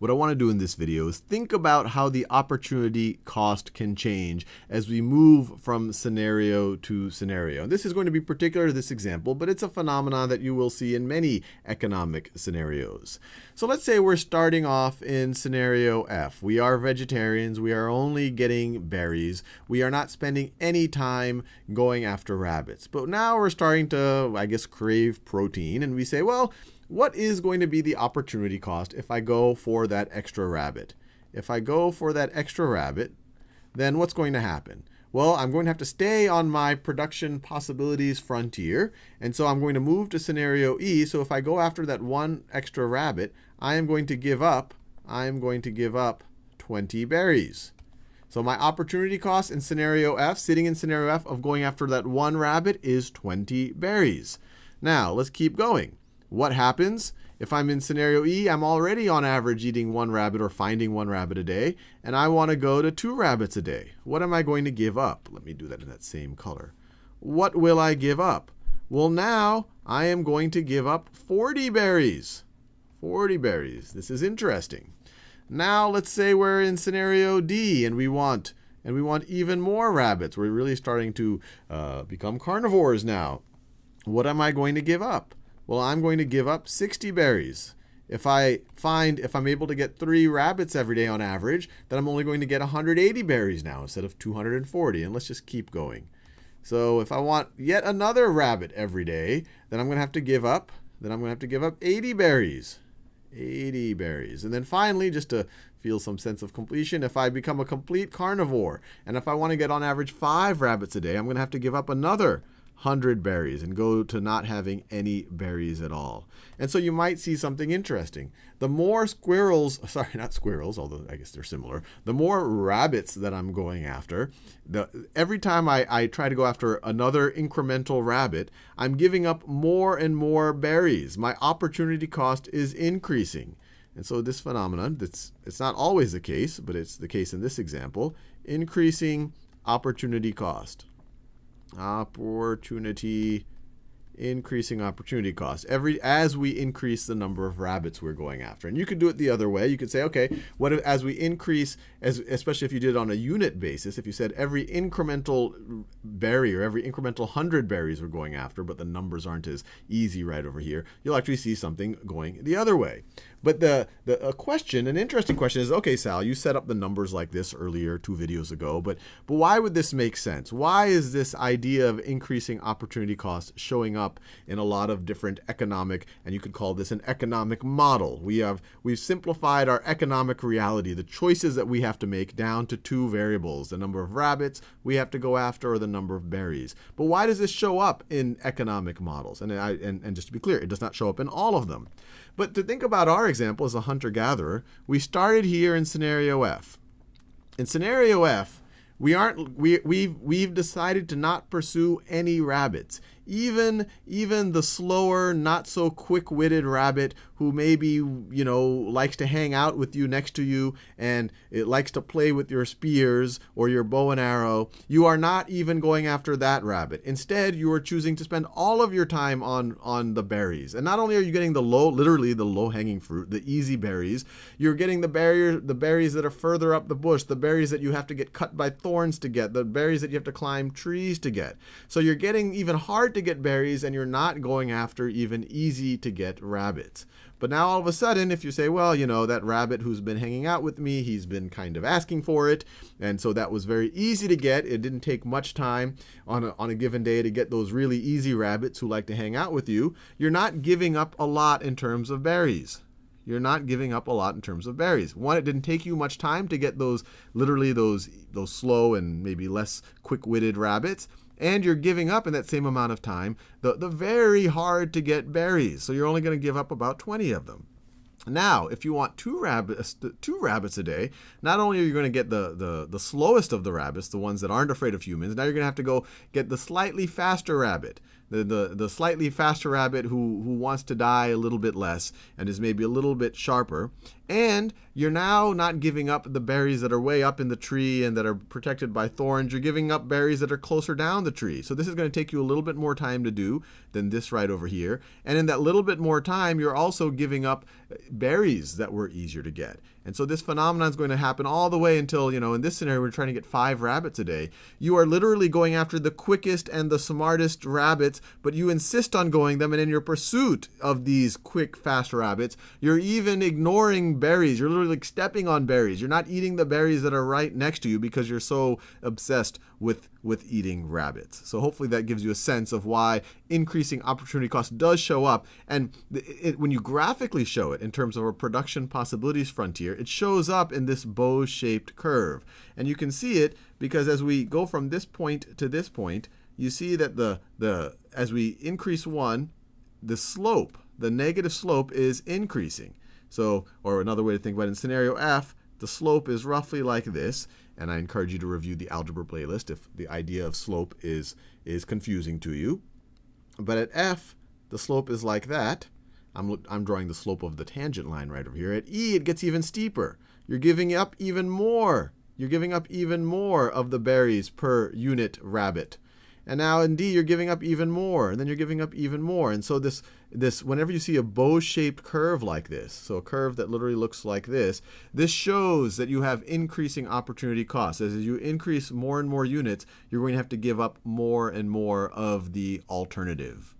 what I want to do in this video is think about how the opportunity cost can change as we move from scenario to scenario. And this is going to be particular to this example, but it's a phenomenon that you will see in many economic scenarios. So let's say we're starting off in scenario F. We are vegetarians. We are only getting berries. We are not spending any time going after rabbits. But now we're starting to, I guess, crave protein. And we say, well, what is going to be the opportunity cost if I go for that extra rabbit? If I go for that extra rabbit, then what's going to happen? Well, I'm going to have to stay on my production possibilities frontier. And so I'm going to move to scenario E. So if I go after that one extra rabbit, I am going to give up 20 berries. So my opportunity cost in scenario F, sitting in scenario F of going after that one rabbit, is 20 berries. Now, let's keep going. What happens if I'm in scenario E? I'm already on average eating one rabbit or finding one rabbit a day, and I want to go to 2 rabbits a day. What am I going to give up? Let me do that in that same color. What will I give up? Well, now I am going to give up 40 berries. 40 berries. This is interesting. Now let's say we're in scenario D and we want even more rabbits. We're really starting to become carnivores now. What am I going to give up? Well, I'm going to give up 60 berries. If I'm able to get 3 rabbits every day on average, then I'm only going to get 180 berries now instead of 240. And let's just keep going. So if I want yet another rabbit every day, then I'm going to have to give up 80 berries. 80 berries. And then finally, just to feel some sense of completion, if I become a complete carnivore, and if I want to get on average 5 rabbits a day, I'm going to have to give up another 100 berries and go to not having any berries at all. And so you might see something interesting. The more not squirrels, although I guess they're similar, the more rabbits that I'm going after, every time I try to go after another incremental rabbit, I'm giving up more and more berries. My opportunity cost is increasing. And so this phenomenon, it's not always the case, but it's the case in this example, increasing opportunity cost. Increasing opportunity cost as we increase the number of rabbits we're going after. And you could do it the other way. You could say, okay, what if, as we increase, especially if you did it on a unit basis, if you said every incremental berry or every incremental 100 berries we're going after, but the numbers aren't as easy right over here, you'll actually see something going the other way. But an interesting question is, okay, Sal, you set up the numbers like this earlier 2 videos ago, but why would this make sense? Why is this idea of increasing opportunity costs showing up in a lot of different economic, and you could call this an economic model? We've simplified our economic reality, the choices that we have to make, down to 2 variables, the number of rabbits we have to go after or the number of berries. But why does this show up in economic models? And just to be clear, it does not show up in all of them. But to think about our example as a hunter-gatherer, we started here in scenario F. In scenario F, we've decided to not pursue any rabbits. Even the slower, not so quick-witted rabbit who maybe, likes to hang out with you next to you and it likes to play with your spears or your bow and arrow, you are not even going after that rabbit. Instead, you are choosing to spend all of your time on the berries. And not only are you getting literally the low-hanging fruit, the easy berries, you're getting the berries that are further up the bush, the berries that you have to get cut by thorns to get, the berries that you have to climb trees to get. So you're getting even hard to get berries, and you're not going after even easy to get rabbits. But now all of a sudden, if you say, well, that rabbit who's been hanging out with me, he's been kind of asking for it, and so that was very easy to get. It didn't take much time on a given day to get those really easy rabbits who like to hang out with you. You're not giving up a lot in terms of berries. You're not giving up a lot in terms of berries. One, it didn't take you much time to get those slow and maybe less quick-witted rabbits. And you're giving up in that same amount of time the very hard to get berries. So you're only going to give up about 20 of them. Now, if you want 2 rabbits a day, not only are you going to get the slowest of the rabbits, the ones that aren't afraid of humans, now you're going to have to go get the slightly faster rabbit. the slightly faster rabbit who wants to die a little bit less and is maybe a little bit sharper. And you're now not giving up the berries that are way up in the tree and that are protected by thorns. You're giving up berries that are closer down the tree. So this is going to take you a little bit more time to do than this right over here. And in that little bit more time, you're also giving up berries that were easier to get. And so this phenomenon is going to happen all the way until, in this scenario, we're trying to get 5 rabbits a day. You are literally going after the quickest and the smartest rabbits, but you insist on going them. And in your pursuit of these quick, fast rabbits, you're even ignoring berries. You're literally like stepping on berries. You're not eating the berries that are right next to you because you're so obsessed with eating rabbits. So hopefully that gives you a sense of why increasing opportunity cost does show up. And when you graphically show it in terms of a production possibilities frontier, it shows up in this bow-shaped curve. And you can see it because as we go from this point to this point, you see that as we increase 1, the slope, the negative slope is increasing. So, or another way to think about it, in scenario F, the slope is roughly like this. And I encourage you to review the algebra playlist if the idea of slope is confusing to you. But at F, the slope is like that. I'm drawing the slope of the tangent line right over here. At E, it gets even steeper. You're giving up even more. You're giving up even more of the berries per unit rabbit. And now in D, you're giving up even more, and then you're giving up even more. And so this whenever you see a bow-shaped curve like this, so a curve that literally looks like this shows that you have increasing opportunity costs. As you increase more and more units, you're going to have to give up more and more of the alternative.